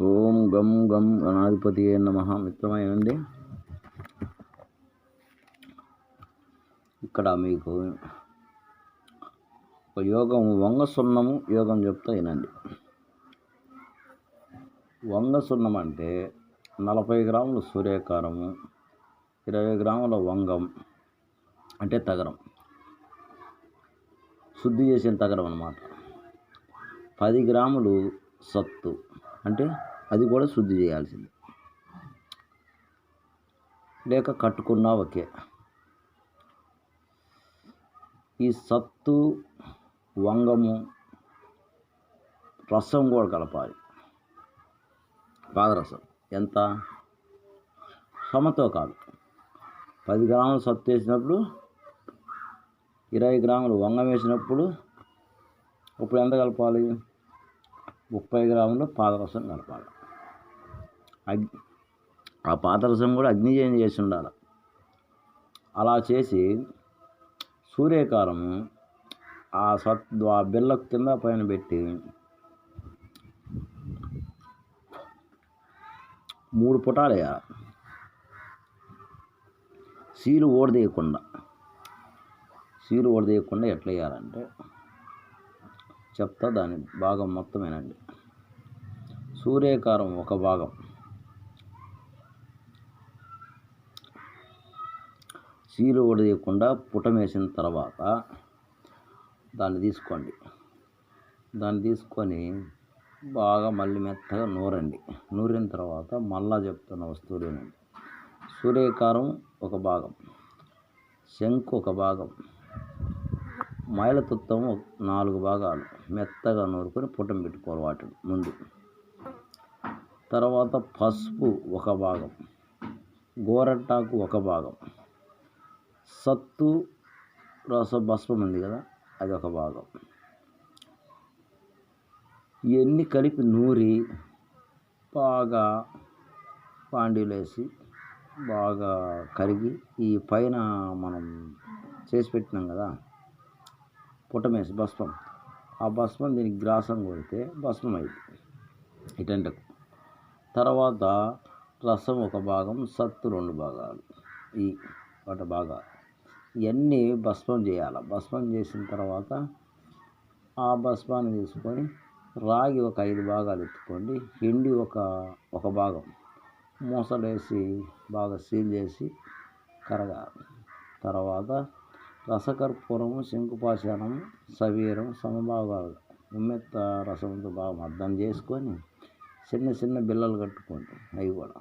ఓం గం గం గణాధిపతియే నమః. మిత్రమైంది ఇక్కడ మీకు ఒక యోగం వంగ సున్నము యోగం చెప్తా వినండి. వంగ సున్నం అంటే 40 గ్రాములు సూర్యకారము, 20 గ్రాముల వంగం అంటే తగరం, శుద్ధి చేసిన తగరం అన్నమాట. 10 గ్రాములు సత్తు అంటే అది కూడా శుద్ధి చేయాల్సింది, లేక కట్టుకున్నా ఒకే. ఈ సత్తు వంగము రసం కూడా కలపాలి. పాదరసం ఎంత? సమతో కాదు. 10 గ్రాములు సత్తు వేసినప్పుడు 20 గ్రాములు వంగం వేసినప్పుడు ఇప్పుడు ఎంత కలపాలి? 30 గ్రాములు పాదరసం కలపాలి. ఆ పాదరసం కూడా అగ్నిజయం చేసి ఉండాలి. అలా చేసి సూర్యకారము ఆ బిళ్ళ కింద పైన పెట్టి 3 పుటాలు వేయాలి. సీలు ఓడదీయకుండా ఎట్లా వేయాలంటే చెప్తా, దాని భాగం మొత్తమేనండి. సూర్యకారం ఒక భాగం, సీలు ఓడదీయకుండా పుటం వేసిన తర్వాత దాన్ని తీసుకొని బాగా మళ్ళీ మెత్తగా నూరండి. నూరిన తర్వాత మళ్ళా చెప్తున్న వస్తువులేనండి. సూర్యకారం ఒక భాగం, శంకు ఒక భాగం, మైలతుత్తము 4 భాగాలు మెత్తగా నూరుకొని పుటం పెట్టుకోవాలి వాటిని ముందు. తర్వాత పసుపు ఒక భాగం, గోరట్టాకు ఒక భాగం, సత్తు భస్మం ఉంది కదా అది ఒక భాగం. ఇవన్నీ కలిపి నూరి బాగా పాండీలేసి బాగా కరిగి ఈ పైన మనం చేసి పెట్టినాం కదా పుటమేసి భస్మం, ఆ భస్మం దీనికి గ్రాసం కొడితే భస్మం అయింది ఇటంటకు. తర్వాత రసం ఒక భాగం, సత్తు 2 భాగాలు, ఈ వాటి భాగాలు ఇవన్నీ భస్మం చేయాలి. భస్మం చేసిన తర్వాత ఆ భస్మాన్ని తీసుకొని రాగి ఒక 5 భాగాలు ఎత్తుకోండి. ఎండి ఒక భాగం మూసలేసి బాగా సీల్ చేసి కరగాలి. తర్వాత రసకర్పూరము, శంకుపాషాణము, సవీరం సమభాగాలు ఉమ్మెత్త రసంతో బాగా మద్దం చేసుకొని చిన్న బిళ్ళలు కట్టుకోండి. అవి కూడా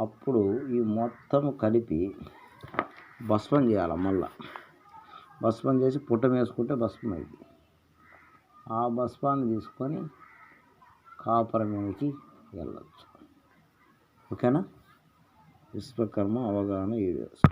అప్పుడు ఈ మొత్తం కలిపి భస్మం చేయాలి. మళ్ళా భస్మం చేసి పుట్టం వేసుకుంటే భస్మం అయింది. ఆ భస్మాన్ని తీసుకొని కాపరమేనికి వెళ్ళచ్చు. ఓకేనా? విశ్వకర్మ అవగాహన వీడియోస్.